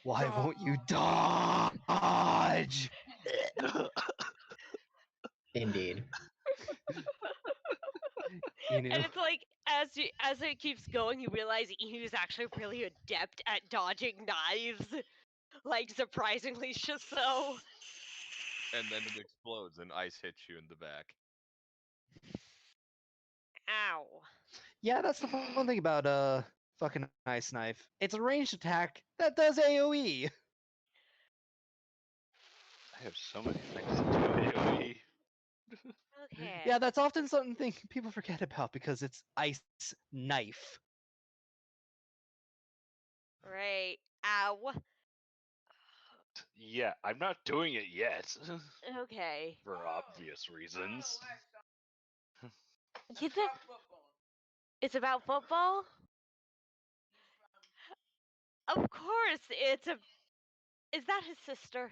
Why won't you dodge? Indeed. You know, And it's like as it keeps going, you realize Enu's actually really adept at dodging knives, like surprisingly so. And then it explodes and ice hits you in the back. Ow. yeah, that's the fun thing about fucking ice knife. It's a ranged attack that does AOE. I have so many things to do AoE. Okay. Yeah, that's often something people forget about because it's ice knife. Right. Ow. Yeah, I'm not doing it yet. Okay. For obvious reasons. It's about football? Of course, it's a. Is that his sister?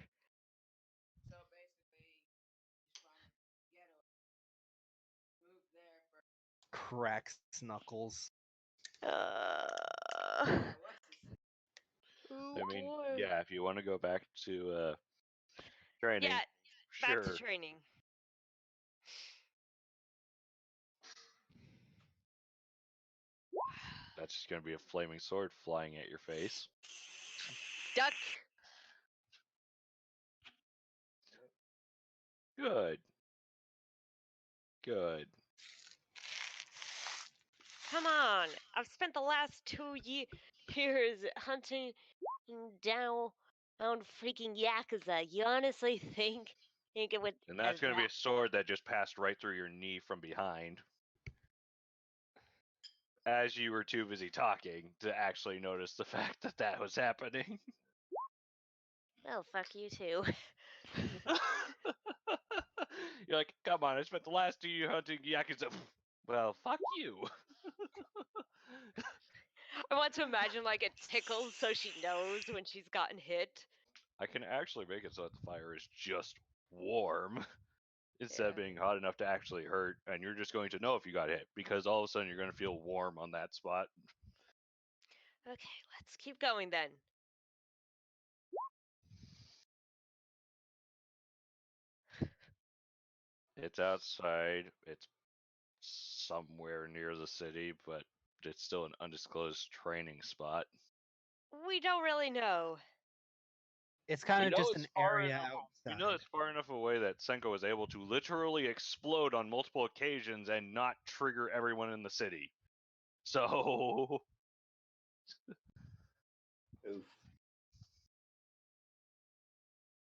So basically, he's trying to get a move there for. Cracks knuckles. I mean, yeah, if you want to go back to training, Yeah, sure. back to training. That's just gonna be a flaming sword flying at your face. Duck. Good. Good. Come on. I've spent the last 2 years hunting down freaking Yakuza. You honestly think it would. And that's gonna be a sword that just passed right through your knee from behind. As you were too busy talking to actually notice the fact that that was happening. Well, fuck you too. You're like, come on, I spent the last 2 years hunting Yakuza. Well, fuck you. I want to imagine like it tickles so she knows when she's gotten hit. I can actually make it so that the fire is just warm instead of Yeah. being hot enough to actually hurt, and you're just going to know if you got hit because all of a sudden you're going to feel warm on that spot. Okay, let's keep going then. It's outside. It's somewhere near the city, but it's still an undisclosed training spot. We don't really know. It's kind We of know just it's an far area enough. We outside. know it's far enough away that Senko was able to literally explode on multiple occasions and not trigger everyone in the city. So, Oof.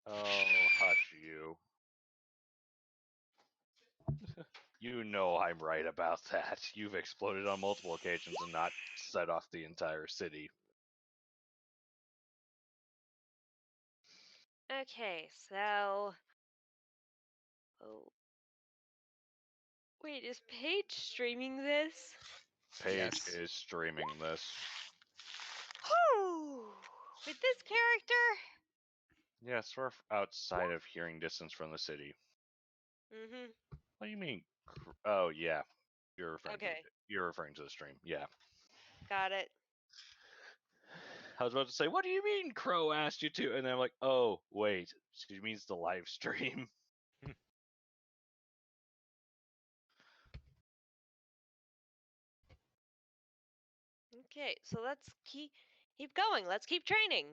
oh, hush you. You know I'm right about that. You've exploded on multiple occasions and not set off the entire city. Okay, so. Oh. Wait, is Paige streaming this? Paige Yes. is streaming this. Whew! With this character? Yes, we're outside of hearing distance from the city. Mm-hmm. What do you mean? Oh yeah, you're referring Okay, to the stream. Yeah. got it. I was about to say, what do you mean Crow asked you to? And then I'm like, oh wait, she means the live stream. Okay, so let's keep going. Let's keep training.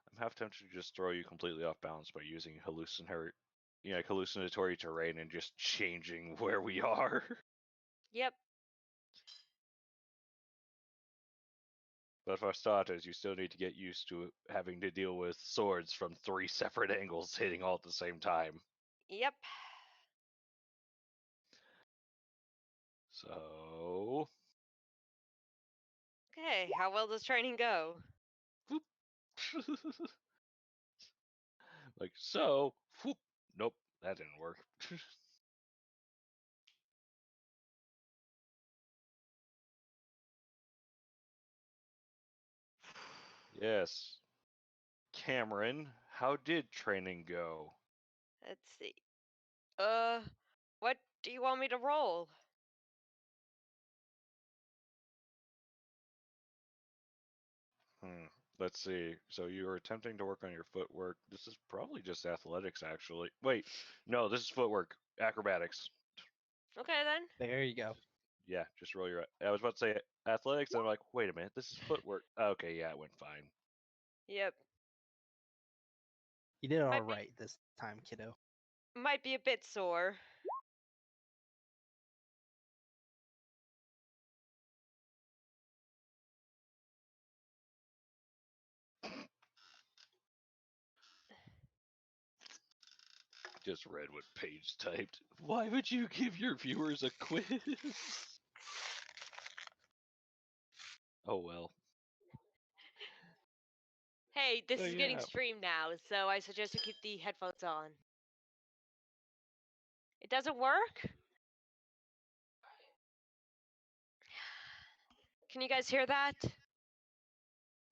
I'm half tempted to just throw you completely off balance by using hallucinatory terrain and just changing where we are. Yep. But for starters, you still need to get used to having to deal with swords from 3 separate angles hitting all at the same time. Yep. So, Okay, how well does training go? like so. Whoop. Nope, that didn't work. Yes. Cameron, how did training go? Let's see. What do you want me to roll? Let's see. So you are attempting to work on your footwork. This is probably just athletics, actually. Wait, no, this is footwork. Acrobatics. Okay then. There you go. Yeah, just roll your. I was about to say athletics, and I'm like, wait a minute, this is footwork. Okay, yeah, it went fine. Yep. You did all Might be- right this time, kiddo. Might be a bit sore. Just read what Paige typed. Why would you give your viewers a quiz? Oh well. Hey, this So, is getting yeah. streamed now, so I suggest you keep the headphones on. It doesn't work? Can you guys hear that?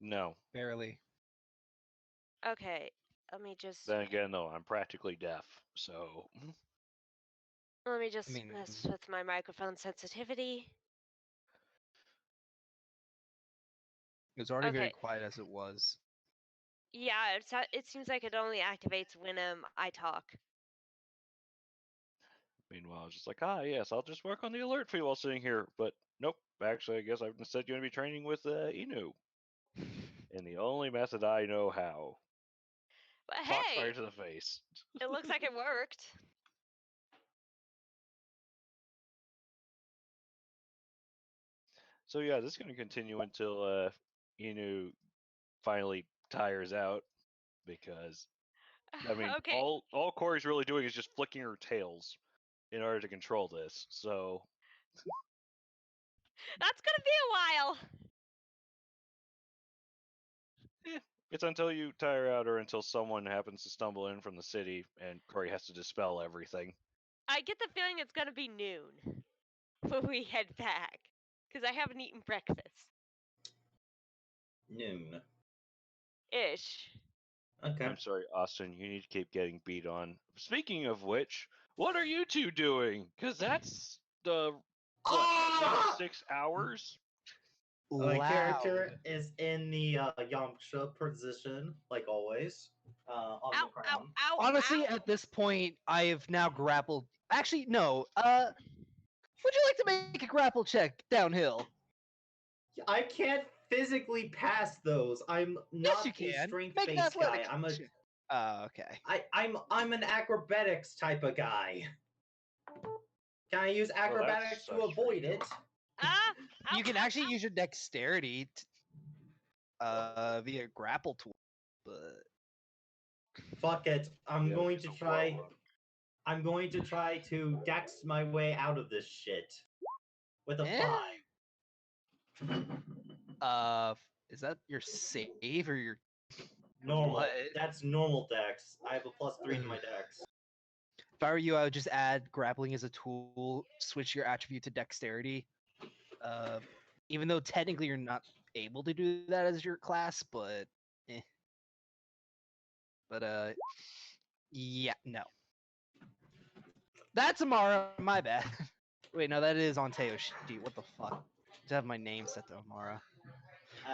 No. Barely. Okay, let me just Then again, though, I'm practically deaf, so. mean- mess with my microphone sensitivity. It was already very Okay. quiet as it was. Yeah, it seems like it only activates when I talk. Meanwhile, I was just like, yes, I'll just work on the alert feed while sitting here. But nope, actually, I guess I'm instead going to be training with Inu in the only method I know how. But Foxfire hey, to the face. it looks like it worked. So yeah, this is going to continue until Inu finally tires out, because I mean, Okay, all Corey's really doing is just flicking her tails in order to control this. So that's gonna be a while. it's until you tire out or until someone happens to stumble in from the city and Corey has to dispel everything. I get the feeling it's gonna be noon when we head back, because I haven't eaten breakfast. Noon. Ish. Okay. I'm sorry, Austin, you need to keep getting beat on. Speaking of which, what are you two doing? Because that's the, what, Ah! 6 hours? My Loud. character is in the Yamcha position, like always, on Ow, the ow, ground. ow, Honestly, ow. at this point, I have now grappled. Actually, no. Would you like to make a grapple check downhill? I can't physically pass those. I'm Yes, not you a can. strength-based Make an guy. athletics I'm a check. Okay. I'm an acrobatics type of guy. Can I use Well, acrobatics that's to avoid it? Ah, ow, You can ow, actually ow. use your dexterity via grapple tool, but Fuck it. I'm Yeah, going it's to a try. well. I'm going to try to dex my way out of this shit with a Eh? 5. Is that your save or your Normal. what? That's normal dex. I have a +3 to my dex. If I were you, I would just add grappling as a tool, switch your attribute to dexterity. Even though technically you're not able to do that as your class, but yeah, no. That's Amara, my bad. Wait, no, that is on Teoshi. What the fuck? To have my name set to Amara.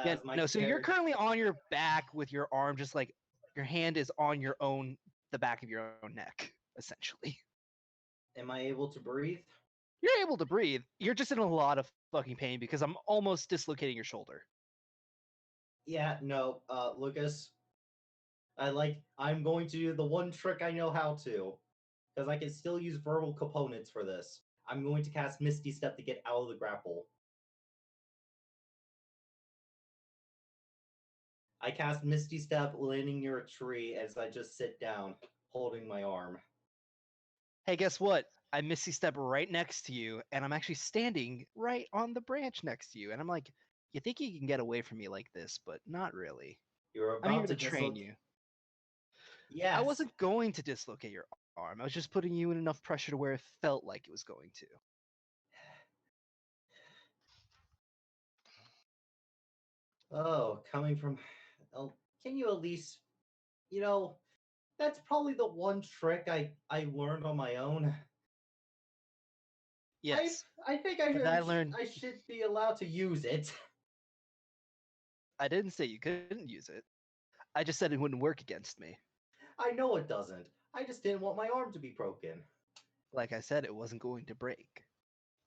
Yeah, As my no, so you're character. currently on your back with your arm, just like your hand is on your own, the back of your own neck, essentially. Am I able to breathe? You're able to breathe. You're just in a lot of fucking pain because I'm almost dislocating your shoulder. Yeah, no, Lucas. I'm going to do the one trick I know how to. Because I can still use verbal components for this. I'm going to cast Misty Step to get out of the grapple. I cast Misty Step landing near a tree as I just sit down, holding my arm. Hey, guess what? I Misty Step right next to you, and I'm actually standing right on the branch next to you. And I'm like, you think you can get away from me like this, but not really. You're I'm here about to train you. Yes. I wasn't going to dislocate your arm. I was just putting you in enough pressure to where it felt like it was going to. Oh, coming from. Oh, can you at least. You know, that's probably the one trick I learned on my own. Yes. I think But I learned I should be allowed to use it. I didn't say you couldn't use it. I just said it wouldn't work against me. I know it doesn't. I just didn't want my arm to be broken. Like I said, it wasn't going to break.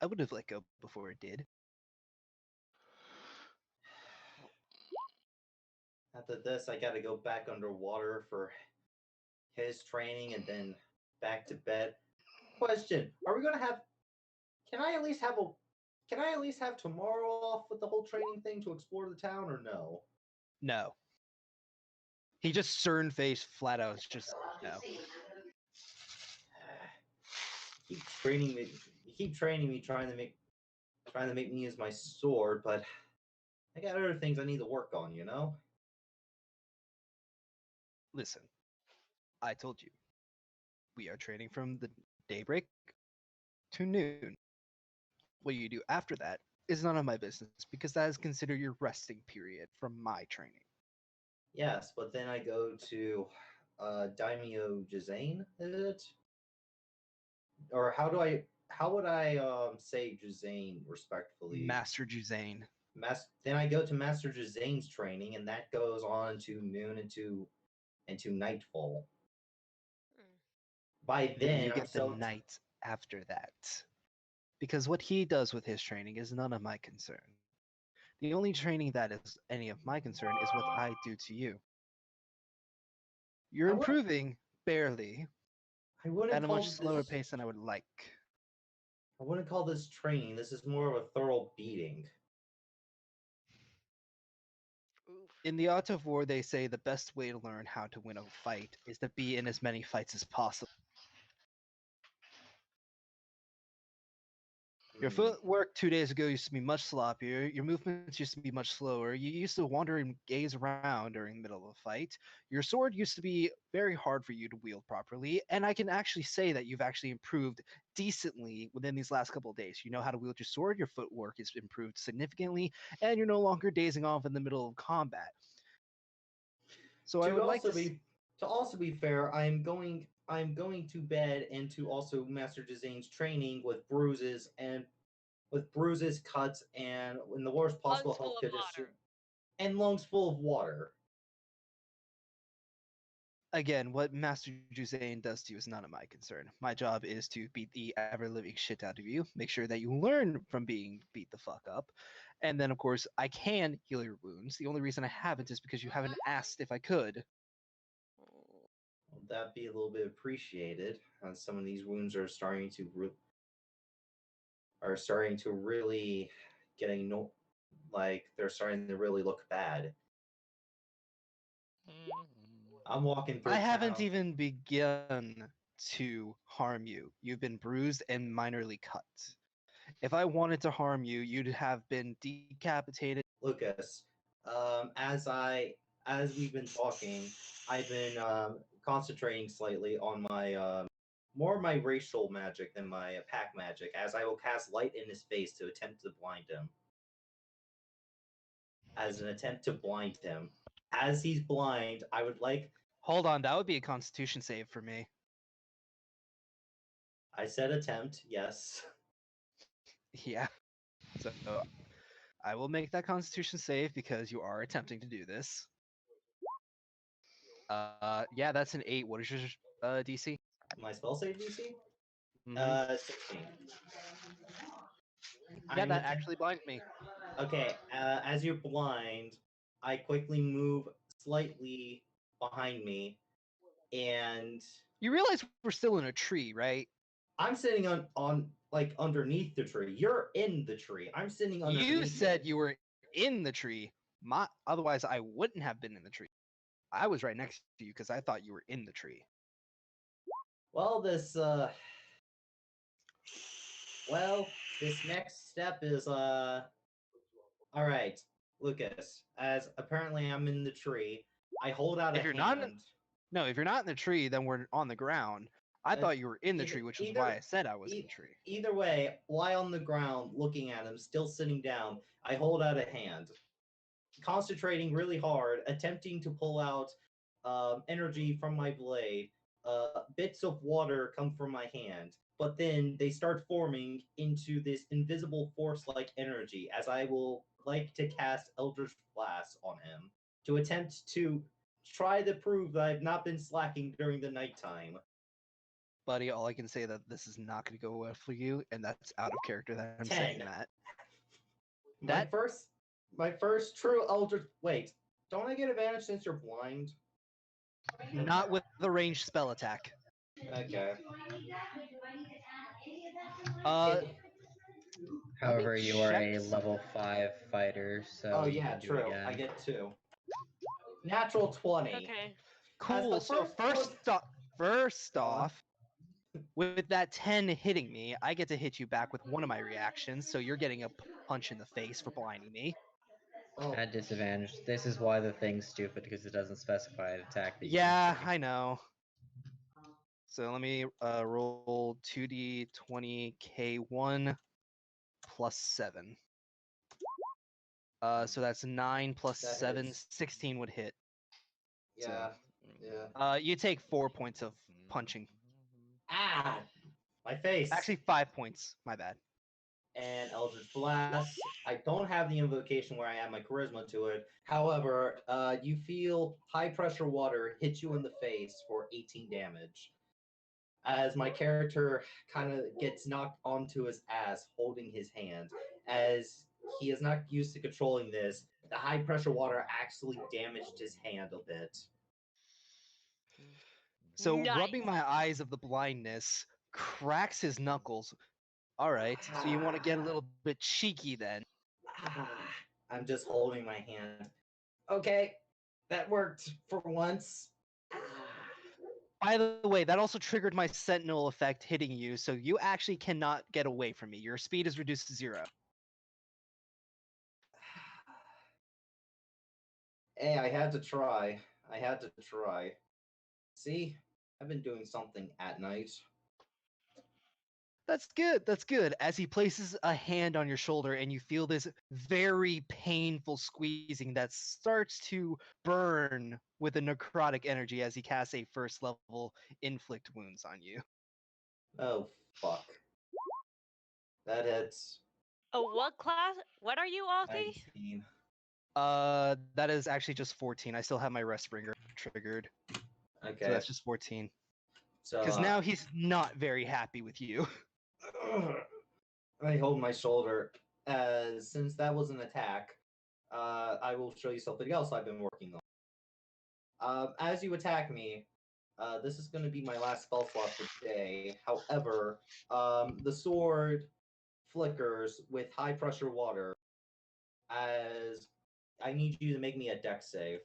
I would have let go before it did. After this, I gotta go back underwater for his training and then back to bed. Question: are we gonna have? Can I at least have a? Can I at least have tomorrow off with the whole training thing to explore the town, or no? No. He just stern faced, flat out, just no. Keep training me. You keep training me, trying to make me use my sword, but I got other things I need to work on. You know. Listen, I told you. We are training from the daybreak to noon. What you do after that is none of my business because that is considered your resting period from my training. Yes, but then I go to Daimyo Jizane, is it? Or how would I say Jizane respectfully? Master Juzane. Then I go to Master Jizane's training, and that goes on to noon into nightfall. Mm. By Then then, you I'm get the so night after that. Because what he does with his training is none of my concern. The only training that is any of my concern is what I do to you. You're I wouldn't improving, barely, I wouldn't at a much call slower this pace than I would like. I wouldn't call this training. This is more of a thorough beating. Oof. In the art of war, they say the best way to learn how to win a fight is to be in as many fights as possible. Your Hmm. footwork 2 days ago used to be much sloppier. Your movements used to be much slower. You used to wander and gaze around during the middle of a fight. Your sword used to be very hard for you to wield properly. And I can actually say that you've actually improved decently within these last couple of days. You know how to wield your sword. Your footwork has improved significantly. And you're no longer dazing off in the middle of combat. So I To would like also to. be to also be fair, I'm going to bed and to also Master Jizane's training with bruises, cuts, and in the worst possible Lungs full health of condition, water. and lungs full of water. Again, what Master Juzane does to you is none of my concern. My job is to beat the ever living shit out of you, make sure that you learn from being beat the fuck up. And then, of course, I can heal your wounds. The only reason I haven't is because you haven't asked if I could. Mm. Would that be a little bit appreciated? Some of these wounds are starting to really getting no like they're starting to really look bad. I'm walking I through haven't town. even begun to harm you. You've been bruised and minorly cut. If I wanted to harm you, you'd have been decapitated. Lucas, as we've been talking, I've been concentrating slightly on my more of my racial magic than my pack magic, as I will cast light in his face to attempt to blind him. As an attempt to blind him. As he's blind, I would like. Hold on, that would be a constitution save for me. I said attempt, yes. Yeah. So I will make that constitution save because you are attempting to do this. Yeah, that's an 8. What is your DC? My spell save DC? Mm-hmm. 16. Yeah, I'm that attempt. actually blinded me. Okay, as you're blind, I quickly move slightly behind me, and You realize we're still in a tree, right? I'm sitting on like underneath the tree. You're in the tree. I'm sitting You underneath said it. you were in the tree. Otherwise, I wouldn't have been in the tree. I was right next to you because I thought you were in the tree. Well, this next step is all right, Lucas. As apparently I'm in the tree, I hold out a If you're not, hand. no, if you're not in the tree, then we're on the ground. I Uh, thought you were in the either tree, which is either why I said I was in e- the tree. either way, lie on the ground, looking at him, still sitting down. I hold out a hand, concentrating really hard, attempting to pull out energy from my blade. Bits of water come from my hand, but then they start forming into this invisible force like energy as I will like to cast Eldritch Blast on him to attempt to try to prove that I've not been slacking during the nighttime. Buddy, all I can say that this is not going to go well for you, and that's out of character that I'm 10. saying that. My That first true Eldritch. Wait, don't I get advantage since you're blind? not with the ranged spell attack. Okay. Uh, However, you are a check. level 5 fighter, so Oh you yeah, can do true. it again. I get 2. Natural 20. Okay. Cool. So first off, with that 10 hitting me, I get to hit you back with one of my reactions, so you're getting a punch in the face for blinding me. Oh, At disadvantage. This is why the thing's stupid, because it doesn't specify an attack that you Yeah, can I know. So let me roll 2d20 K1 plus 7. So that's 9 plus That 7, hits. 16 would hit. yeah, yeah. You take 4 points of punching. Ah, my face. Actually, 5 points. My bad. And Eldritch Blast. I don't have the invocation where I add my charisma to it. However, you feel high pressure water hit you in the face for 18 damage. As my character kind of gets knocked onto his ass holding his hand. As he is not used to controlling this, the high pressure water actually damaged his hand a bit. So Nice. rubbing my eyes of the blindness cracks his knuckles. All right. So you want to get a little bit cheeky then. I'm just holding my hand. Okay, that worked for once. By the way, that also triggered my sentinel effect hitting you, so you actually cannot get away from me. Your speed is reduced to 0. Hey, I had to try. I had to try. See, I've been doing something at night. That's good. That's good. As he places a hand on your shoulder and you feel this very painful squeezing that starts to burn with a necrotic energy as he casts a first level inflict wounds on you. Oh, fuck. That hits Oh, what class? What are you, Alfie? 19. That is actually just 14. I still have my rest bringer triggered. Okay. So that's just 14. So, Because now he's not very happy with you. I hold my shoulder. Since that was an attack, I will show you something else I've been working on. As you attack me, this is going to be my last spell slot for the day. However, the sword flickers with high pressure water. As I need you to make me a dex save.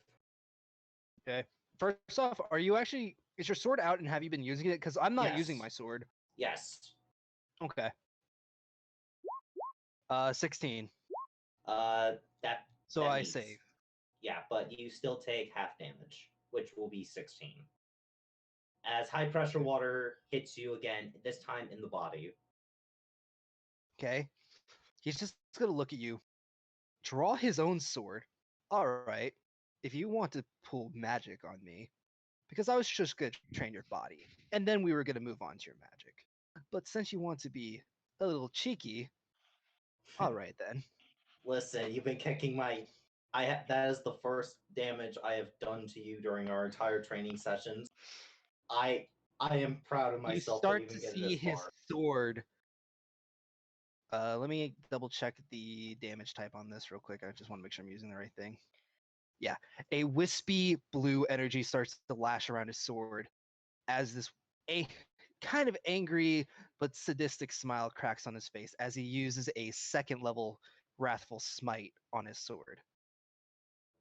Okay. First off, are you actually is your sword out and have you been using it? Because I'm not using Yes. my sword. Yes. Okay. 16. That So that I meets. save. Yeah, but you still take half damage, which will be 16. As high pressure water hits you again, this time in the body. Okay. He's just gonna look at you, draw his own sword. All right. If you want to pull magic on me, because I was just gonna train your body, and then we were gonna move on to your magic. But since you want to be a little cheeky, all right then. Listen, you've been kicking my. That is the first damage I have done to you during our entire training sessions. I am proud of You myself for start even to getting see this his far. sword. Let me double check the damage type on this real quick. I just want to make sure I'm using the right thing. Yeah, a wispy blue energy starts to lash around his sword as this a kind of angry but sadistic smile cracks on his face as he uses a second level wrathful smite on his sword.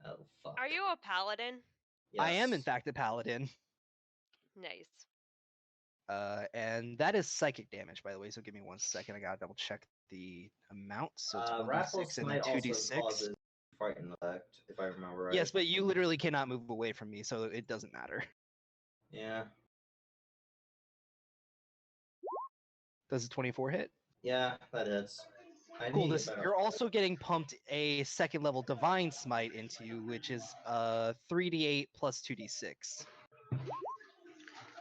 Oh fuck. Are you a paladin? I am in Yes. fact a paladin. Nice. And that is psychic damage, by the way. So give me 1 second. I gotta double check the amount. So it's 1d6 Wrathful and then Smite also 2d6. causes frightened effect, if I remember right. Yes, but you literally cannot move away from me, so it doesn't matter. Yeah. Does a 24 hit? Yeah, that hits. I Cool. need This a better. you're also getting pumped a second level divine smite into you, which is 3d8 plus 2d6.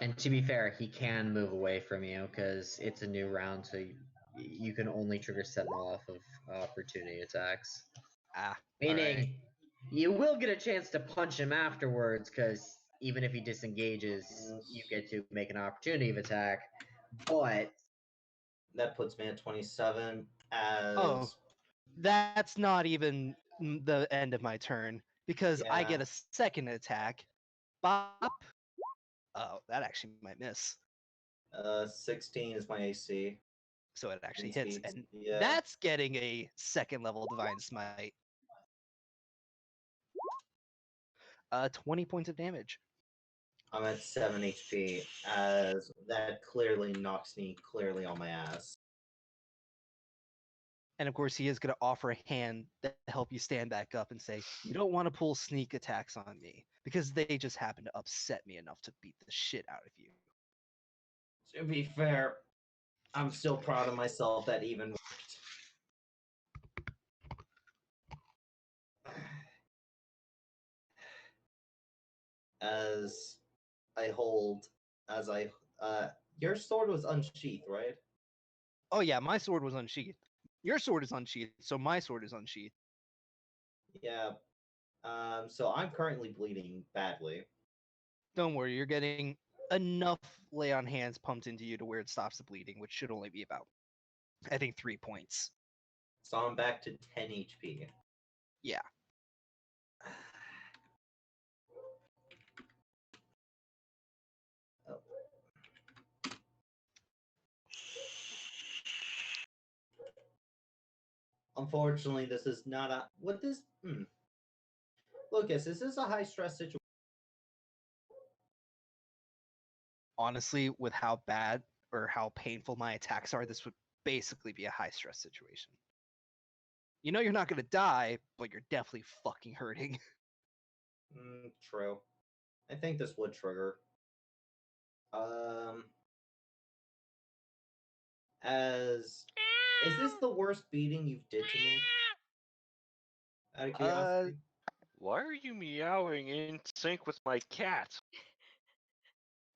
And to be fair, he can move away from you because it's a new round, so you can only trigger Sentinel off of opportunity attacks. Ah, Meaning, alright. you will get a chance to punch him afterwards, because even if he disengages, you get to make an opportunity of attack. But That puts me at 27 as. Oh, that's not even the end of my turn because I get Yeah. a second attack. Bop. Oh, that actually might miss. 16 is my AC. So it actually And hits, speeds, and yeah. that's getting a second level divine smite. 20 points of damage. I'm at 7 HP, as that clearly knocks me clearly on my ass. And of course, he is going to offer a hand to help you stand back up and say, "You don't want to pull sneak attacks on me because they just happen to upset me enough to beat the shit out of you." To be fair, I'm still proud of myself that even worked. As I hold, as I, your sword was unsheathed, right? Oh yeah, my sword was unsheathed. Your sword is unsheathed, so my sword is unsheathed. Yeah. So I'm currently bleeding badly. Don't worry, you're getting enough lay on hands pumped into you to where it stops the bleeding, which should only be about, I think, 3 points. So I'm back to 10 HP. Yeah. Oh. Unfortunately, this is not a. What this. Lucas, is this a high stress situation? Honestly, with how bad or how painful my attacks are, this would basically be a high stress situation. You know you're not going to die, but you're definitely fucking hurting. True. I think this would trigger. As is this the worst beating you've did to me? Out of curiosity. Why are you meowing in sync with my cat?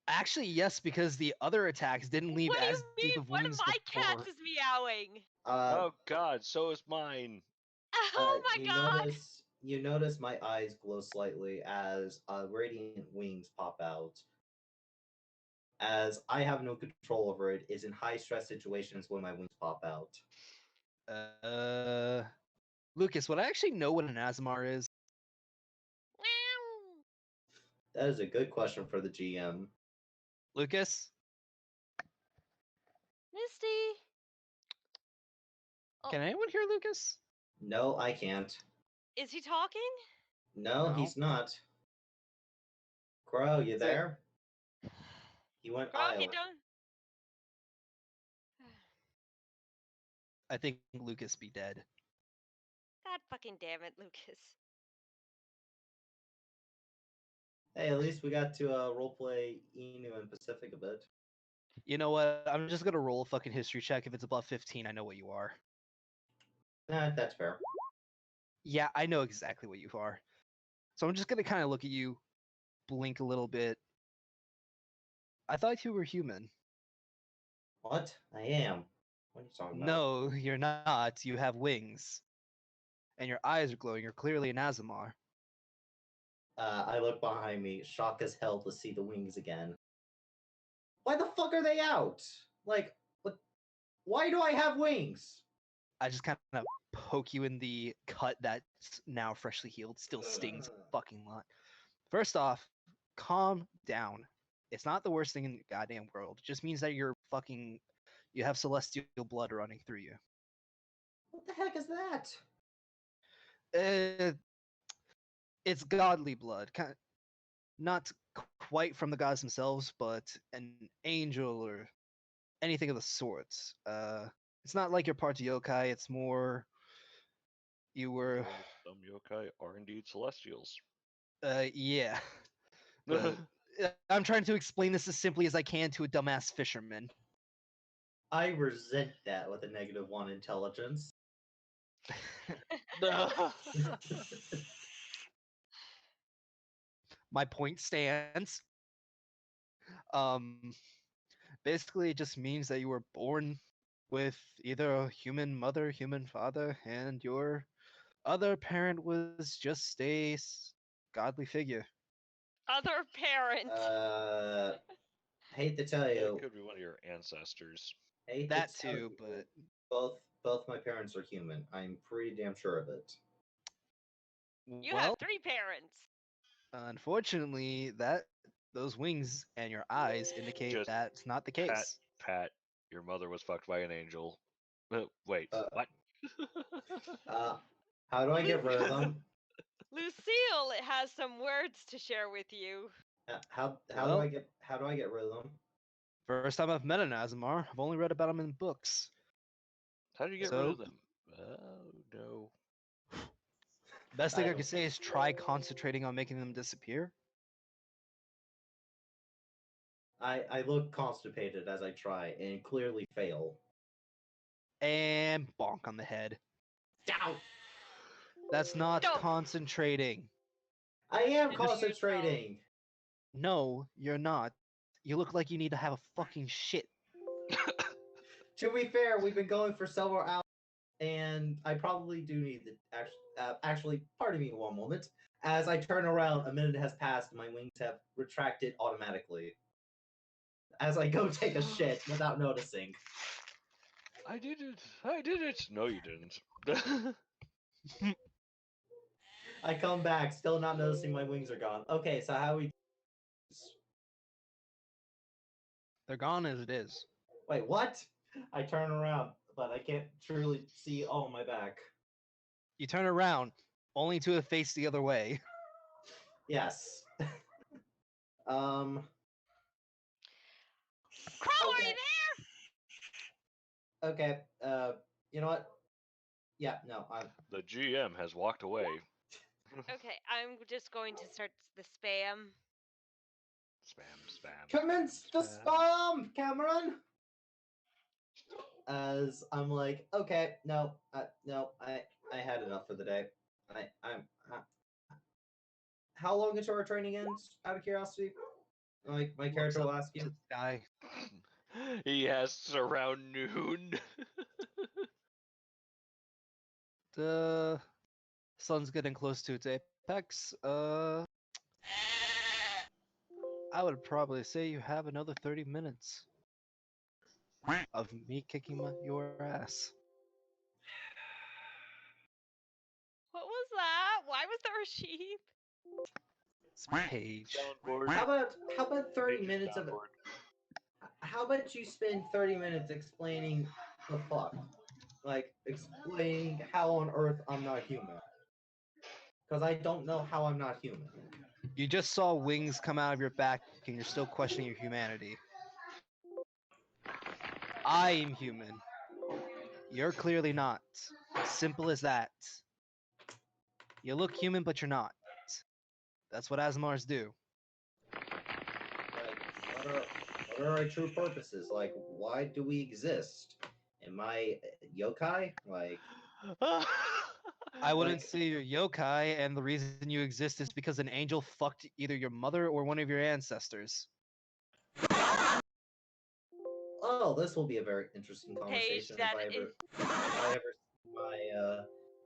Actually, yes, because the other attacks didn't leave What do you as deep mean? of One of wounds my before. cats is meowing. Oh god, so is mine. Oh my god! You notice my eyes glow slightly as radiant wings pop out. As I have no control over it, is in high stress situations when my wings pop out. Lucas, would I actually know what an Azamar is? Meow. That is a good question for the GM. Lucas? Misty. Oh. Can anyone hear Lucas? No, I can't. Is he talking? No, No. he's not. Crow, you Is it- there? He went Crow, you IO. done? I think Lucas be dead. God fucking damn it, Lucas. Hey, at least we got to roleplay Inu and Pacific a bit. You know what? I'm just gonna roll a fucking history check. If it's above 15, I know what you are. Nah, that's fair. Yeah, I know exactly what you are. So I'm just gonna kind of look at you, blink a little bit. I thought you were human. What? I am. What are you talking about? No, you're not. You have wings. And your eyes are glowing. You're clearly an Azamar. I look behind me, shocked as hell to see the wings again. Why the fuck are they out? Like, what? Why do I have wings? I just kind of poke you in the cut that's now freshly healed. Still stings a fucking lot. First off, calm down. It's not the worst thing in the goddamn world. It just means that you have celestial blood running through you. What the heck is that? Uh, it's godly blood. Not quite from the gods themselves, but an angel or anything of the sorts. It's not like you're part yokai. It's more you were. Some yokai are indeed celestials. Yeah. But I'm trying to explain this as simply as I can to a dumbass fisherman. I resent that with a -1 intelligence. My point stands. Um, basically, it just means that you were born with either a human mother, human father, and your Other parent was just a godly figure. Other parent. Hate to tell It you, could be one of your ancestors. hate to That tell too, you, but both my parents are human. I'm pretty damn sure of it. You well, have 3 parents. unfortunately, those wings and your eyes indicate Just that's not the Pat, case. Pat, your mother was fucked by an angel. Wait, Uh, what? How do I get rid of them? Lucille has some words to share with you. Well, How do I get rid of them? first time I've met an Azamar. I've only read about them in books. How do you get rid So, of them? Oh no. best I thing I don't- could say is try concentrating on making them disappear. I look constipated as I try and clearly fail. And bonk on the head. Ow! That's not Don't. concentrating. I am Into yourself. concentrating. No, you're not. You look like you need to have a fucking shit. To be fair, we've been going for several hours, and I probably do need the actually. Pardon me one moment. As I turn around, a minute has passed. My wings have retracted automatically. As I go take a shit without noticing. I did it. I did it. No, you didn't. I come back, still not noticing my wings are gone. Okay, so how we? They're gone as it is. Wait, what? I turn around, but I can't truly see all my back. You turn around, only to have faced the other way. Yes. um. Crow, are Okay. you Okay. You know what? Yeah. No. The GM has walked away. there? Okay, I'm just going to start the spam. Spam, spam. Commence spam, the spam. spam, Cameron. As I'm like, okay, no, no, I had enough for the day. I'm. How long until our training ends? Out of curiosity, like my Looks character up will ask to you. the sky. He asks around noon. The sun's getting close to its apex. I would probably say you have another 30 minutes of me kicking your ass. What was that? Why was there a sheep? It's Paige. Soundboard. How about 30 Page's minutes of soundboard. how about you spend 30 minutes explaining the fuck, like explaining how on earth I'm not human, because I don't know how I'm not human. You just saw wings come out of your back and you're still questioning your humanity. I'm human. You're clearly not. Simple as that. You look human, but you're not. That's what Asmars do. Like, what are our true purposes? Like, why do we exist? Am I yokai? Like, I wouldn't Like- say you're yokai, and the reason you exist is because an angel fucked either your mother or one of your ancestors. oh, this will be a very interesting Paige, conversation that if is. I ever see my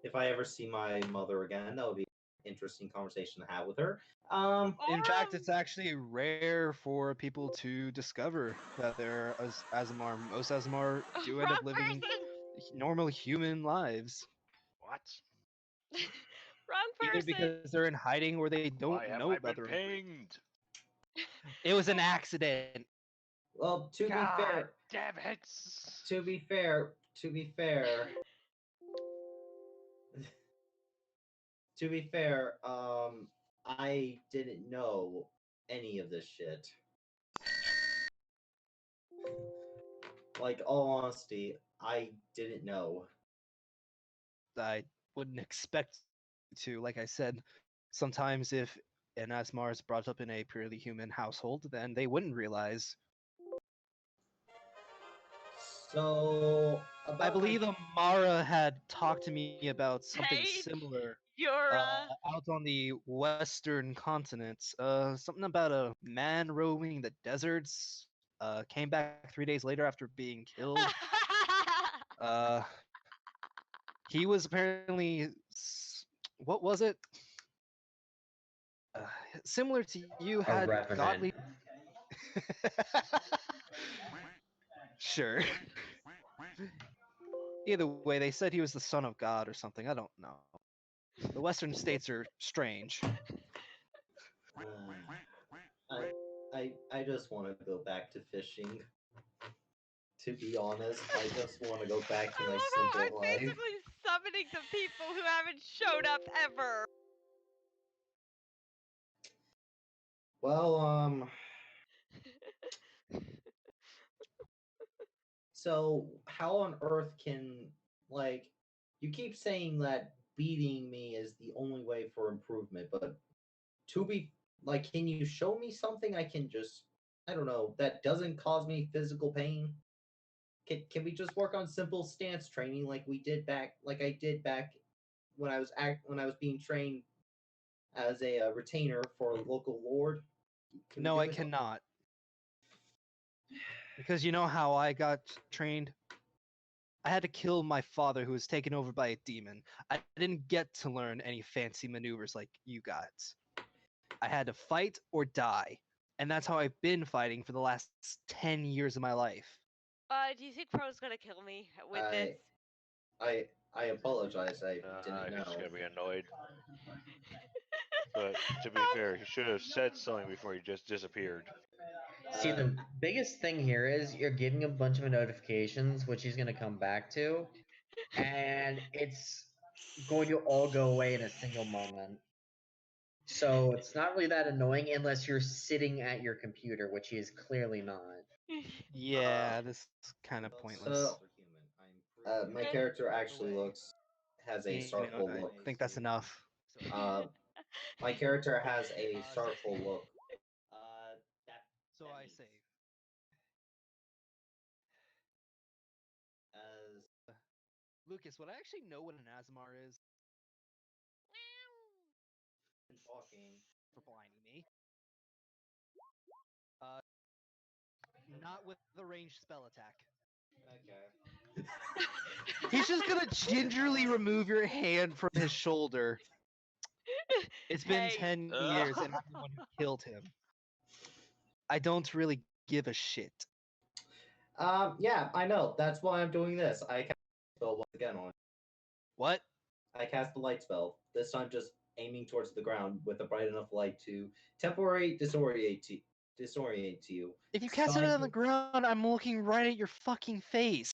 if I ever see my mother again. That would be an interesting conversation to have with her. In Or, fact, it's actually rare for people to discover that they're Azamar. Most Azamar do end wrong up living person. normal human lives, What? Wrong either person. because they're in hiding or they don't Why have know I about been their own. pinged? It was an accident. Well, to be God fair, damn it! to be fair, to be fair, to be fair, I didn't know any of this shit. Like, all honesty, I didn't know. I wouldn't expect you to. Like I said, sometimes if an Asmar is brought up in a purely human household, then they wouldn't realize. So, I about believe Amara had talked to me about something Paige, similar you're out on the western continent. Something about a man roaming the deserts. Came back 3 days later after being killed. Uh, he was apparently what was it? Uh, Similar to you, A had godly. revenant. Sure. Either way, they said he was the son of God or something. I don't know. The Western states are strange. I just want to go back to fishing. To be honest, I just want to go back to I my love how I'm simple life. basically summoning the people who haven't showed up ever. Well, so how on earth can, like, you keep saying that beating me is the only way for improvement, but to be like, can you show me something I can just, I don't know, that doesn't cause me physical pain? Can we just work on simple stance training like I did back when I was being trained as a retainer for a local lord? Can we No, do I it? cannot. Because you know how I got trained? I had to kill my father who was taken over by a demon. I didn't get to learn any fancy maneuvers like you got. I had to fight or die. And that's how I've been fighting for the last 10 years of my life. Do you think Pro's gonna kill me with this? I apologize. I didn't He's know. gonna be annoyed. But to be fair, he should have said something before he just disappeared. See, the biggest thing here is you're getting a bunch of notifications, which he's going to come back to, and it's going to all go away in a single moment. So it's not really that annoying unless you're sitting at your computer, which he is clearly not. Yeah, this is kind of pointless. So, my character actually has a sorrowful I look. think that's enough. Uh, my character has a sorrowful look. So I say, As Lucas, would I actually know what an Asmar is talking, for blinding me? Uh, not with the ranged spell attack. okay. He's just gonna gingerly remove your hand from his shoulder. It's been Hey, 10 years, and I'm the one who killed him. I don't really give a shit. Yeah, I know. That's why I'm doing this. I cast the spell once again on. What? I cast the light spell. This time, just aiming towards the ground with a bright enough light to temporarily disorient to you. If you cast it Sonic, on the ground, I'm looking right at your fucking face.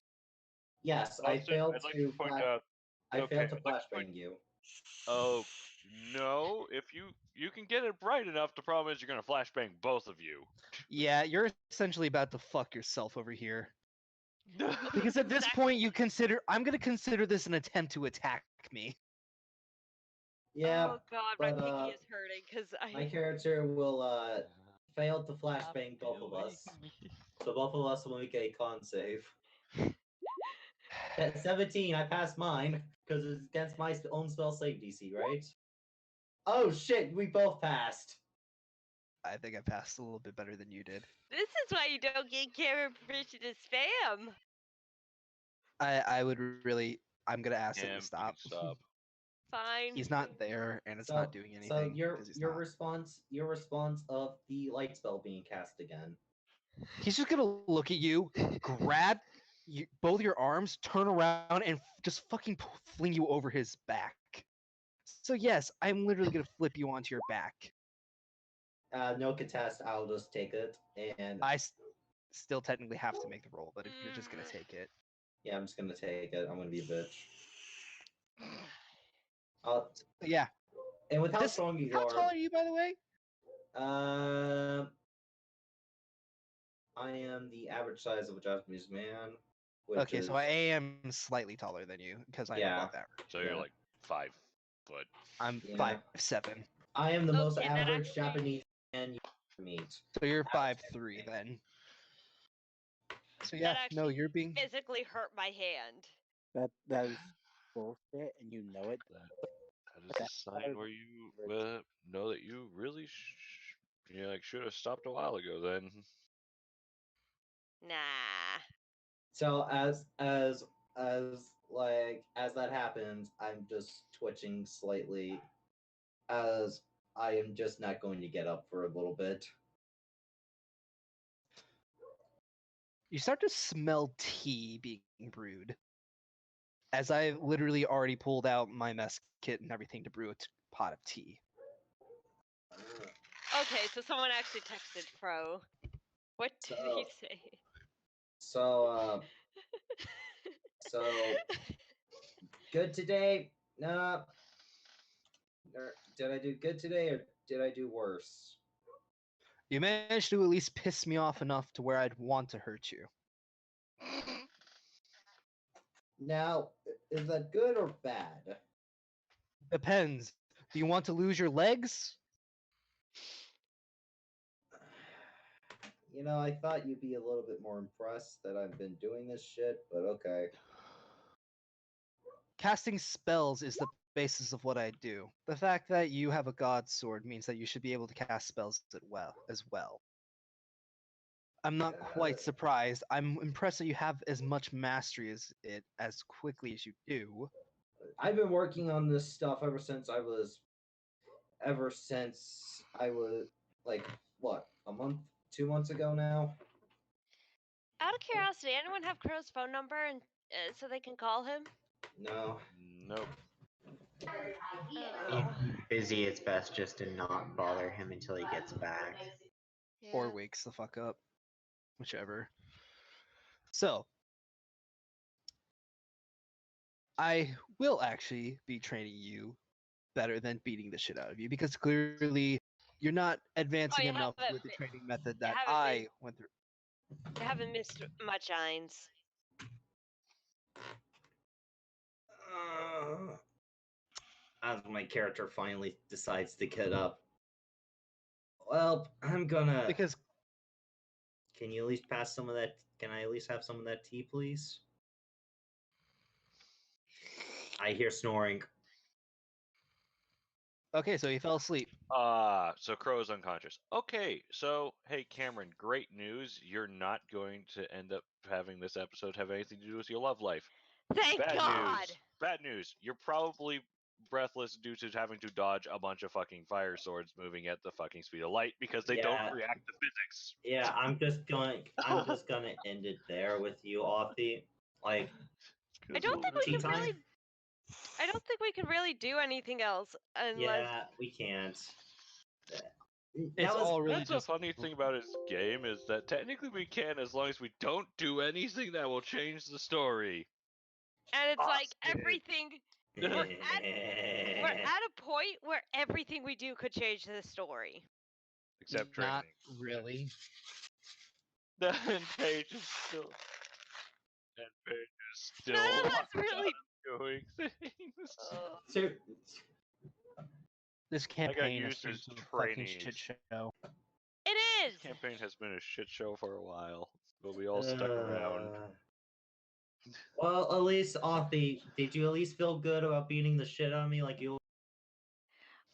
yes, Also, I'd like to point out. I Okay, failed to I'd like to point. flashbang you. Oh no! If you can get it bright enough, the problem is you're gonna flashbang both of you. Yeah, you're essentially about to fuck yourself over here. Because at this Exactly. point, I'm gonna consider this an attempt to attack me. Yeah, Oh God, my but pinky is hurting because my I. character will fail to flashbang both of us. So both of us will make a con save. At 17, I passed mine because it's against my own spell save DC, right? Oh shit, we both passed. I think I passed a little bit better than you did. This is why you don't get camera permission to spam. I would really. I'm gonna ask him Damn, to you stop. can stop. Fine. He's not there, and it's So, not doing anything because he's not. your response of the light spell being cast again. He's just gonna look at you, grab both your arms, turn around, and just fucking fling you over his back. So yes, I'm literally gonna flip you onto your back. No contest, I'll just take it. And I still technically have to make the roll, but if you're just gonna take it, yeah, I'm just gonna take it. I'm gonna be a bitch. but yeah. And with how This, strong you how are, tall are you, by the way? I am the average size of a Japanese man. Which Okay, is, so I am slightly taller than you because I'm Yeah. above average. So you're Yeah. like 5 foot. I'm Yeah. 5'7". I am the most Okay, that average actually- Japanese man you meet. So you're 5'3" then. So yeah, That no, actually you're being. physically hurt my hand. That is bullshit, and you know it. That is a sign where you know that you really should have stopped a while ago. Then Nah. So as like as that happens, I'm just twitching slightly, as I am just not going to get up for a little bit. You start to smell tea being brewed. As I literally already pulled out my mess kit and everything to brew a pot of tea. Okay, so someone actually texted Pro. What did he say? So, so good today? Nah. Did I do good today, or did I do worse? You managed to at least piss me off enough to where I'd want to hurt you. Now, is that good or bad? Depends. Do you want to lose your legs? You know, I thought you'd be a little bit more impressed that I've been doing this shit, but okay. Casting spells is the basis of what I do. The fact that you have a god sword means that you should be able to cast spells as well. I'm not quite surprised. I'm impressed that you have as much mastery as it as quickly as you do. I've been working on this stuff ever since I was like what, a month, 2 months ago now. Out of curiosity, anyone have Crow's phone number and so they can call him? No. Nope. Oh. If he's busy, it's best just to not bother him until he gets back. Or Yeah. wakes the fuck up. Whichever. So, I will actually be training you better than beating the shit out of you because clearly you're not advancing you enough haven't with the mi- training method that haven't I went through. You haven't missed much, Eins. As my character finally decides to get up. Well, I'm gonna. Because Can you at least pass some of that? Can I at least have some of that tea, please? I hear snoring. okay, so he fell asleep. So Crow is unconscious. Okay, so hey Cameron, great news. You're not going to end up having this episode have anything to do with your love life. Thank Bad God! news. Bad news. You're probably breathless due to having to dodge a bunch of fucking fire swords moving at the fucking speed of light because they don't Yeah. react to physics. Yeah, I'm just gonna end it there with you, Authy. Like, I don't think we tea can time? really. I don't think we can really do anything else unless. Yeah, we can't. It's all really That's just the funny thing about this game is that technically we can as long as we don't do anything that will change the story. And it's like Austin. everything. We're at a point where everything we do could change the story. Except not training. really. Then Paige is still. And Paige is still None of us really. doing things. So, This I got campaign has used turned as into a fucking trainees. shit show. It This is. campaign has been a shit show for a while, but we all stuck around. Well, at least, Authy, did you at least feel good about beating the shit out of me like you?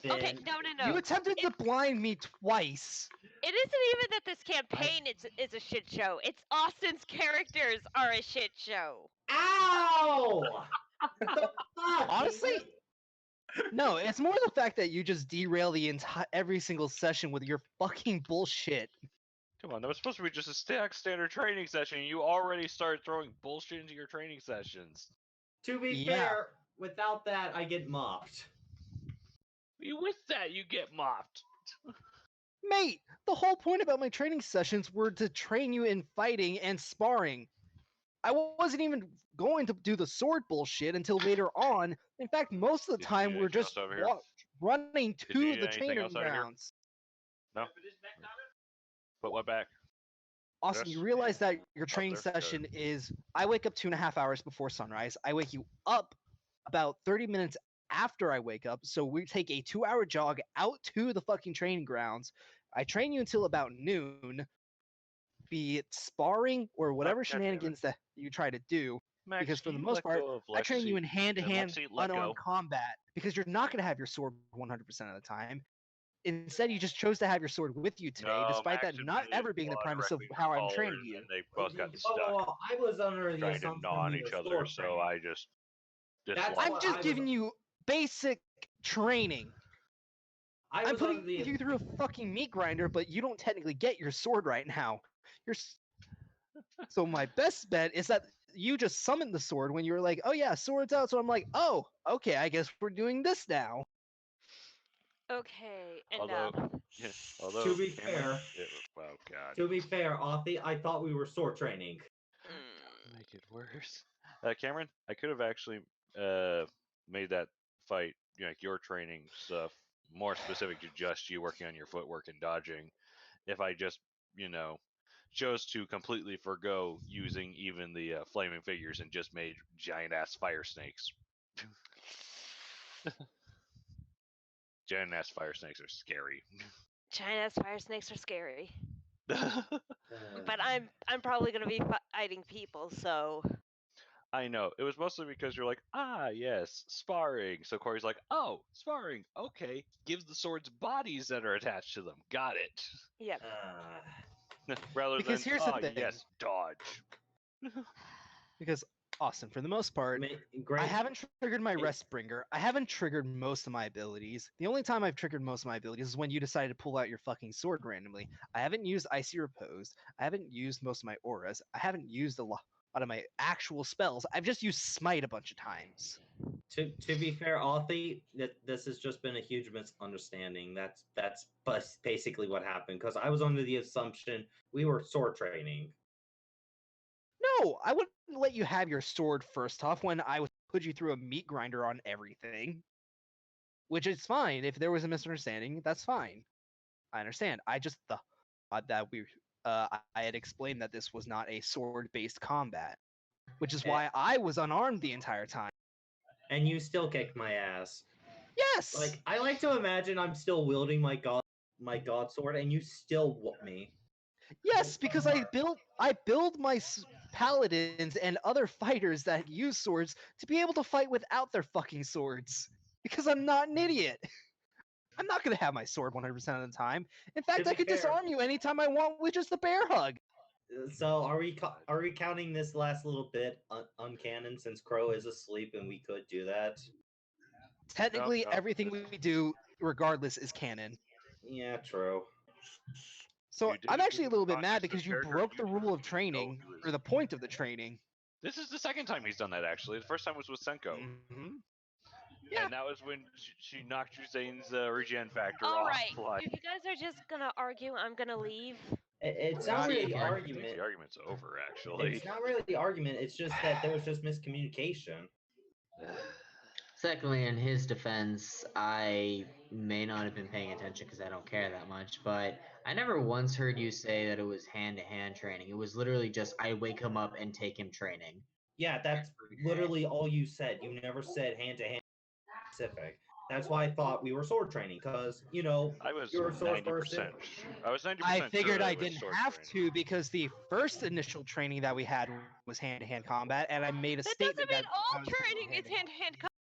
Okay, Then- no. You attempted to blind me twice. It isn't even that this campaign is a shit show. It's Austin's characters are a shit show. Ow! What the fuck? Honestly, no, it's more the fact that you just derail the entire every single session with your fucking bullshit. Come on, that was supposed to be just a standard training session. You already started throwing bullshit into your training sessions. To be Yeah. fair, without that, I get mopped. With that, you get mopped. Mate, the whole point about my training sessions were to train you in fighting and sparring. I wasn't even going to do the sword bullshit until later on. In fact, most of the Did you time need we're anything just else over here? running Did you to need the anything training else out of here? grounds. No? Put what back? Austin, Yes. you realize that your training there. Got it. session is I wake up 2.5 hours before sunrise. I wake you up about 30 minutes after I wake up. So we take a 2-hour jog out to the fucking training grounds. I train you until about noon, be it sparring or whatever God damn it. shenanigans that you try to do. Max, Because for can the you most let part, go of I train you Lexi? in hand-to-hand Lexi, let unarmed go. combat because you're not going to have your sword 100% of the time. Instead, you just chose to have your sword with you today, No, despite Max that not admitted ever being the flaw premise of directly how I'm from training callers, you. and they both got stuck I was under the trying to assumption gnaw on we each were other, sword so training. I just That's Dislodge. I'm what just I was- giving you basic training. I I'm was putting under the you through a fucking meat grinder, but you don't technically get your sword right now. So my best bet is that you just summoned the sword when you were like, "Oh yeah, sword's out." So I'm like, "Oh, okay, I guess we're doing this now." Okay, and Although, yeah, although To be Cameron, fair- oh god, To be fair, Authy, I thought we were sword training. make it worse. Cameron, I could have actually made that fight, like your training stuff, more specific to just you working on your footwork and dodging. If I just, chose to completely forgo using even the flaming figures and just made giant ass fire snakes. Giant ass fire snakes are scary. China's fire snakes are scary, Uh, but I'm probably gonna be fighting people, so I know. It was mostly because you're like, yes, sparring. So Corey's like, oh, sparring. Okay. Gives the swords bodies that are attached to them. Got yep. it. Rather Because than, here's the thing. yes, dodge. Because Austin, for the most part, great. I haven't triggered my It- rest bringer. I haven't triggered most of my abilities. The only time I've triggered most of my abilities is when you decided to pull out your fucking sword randomly. I haven't used Icy Repose. I haven't used most of my auras. I haven't used a lot of my actual spells. I've just used Smite a bunch of times. To be fair, Authy, this has just been a huge misunderstanding. That's basically what happened. Because I was under the assumption we were sword training. No, I wouldn't let you have your sword first off when I would put you through a meat grinder on everything. Which is fine. If there was a misunderstanding, that's fine. I understand. I just thought that I had explained that this was not a sword-based combat, which is why I was unarmed the entire time. And you still kicked my ass. Yes. Like I like to imagine I'm still wielding my god sword, and you still whoop me. Yes, because I build my paladins and other fighters that use swords to be able to fight without their fucking swords. Because I'm not an idiot. I'm not gonna have my sword 100% of the time. In fact, To I be could fair- disarm you anytime I want with just a bear hug. So are we counting this last little bit uncanon since Crow is asleep and we could do that? Technically, no, everything this- we do, regardless, is canon. Yeah, true. So You did I'm it actually a with little bit conscious mad because you character broke the future. rule of Oh, training, he was- or the point of the training. This is the second time he's done that, actually. The first time was with Senko. Mhm. Yeah. And that was when she knocked Zane's regen factor All off. right, Like, if you guys are just gonna argue, I'm gonna leave. It's Not not really even. I think argument. the argument's over, actually. It's not really the argument. It's just that there was just miscommunication. Secondly, in his defense, I may not have been paying attention because I don't care that much, but I never once heard you say that it was hand-to-hand training. It was literally just I wake him up and take him training. Yeah, that's literally all you said. You never said hand to hand specific. That's why I thought we were sword training, because I was you're a sword 90%. person. I was 90% I sure figured that I it was didn't sword have training. to because the first initial training that we had was hand-to-hand combat, and I made a That statement doesn't mean that all I was doing training is hand-to-hand. hand-to-hand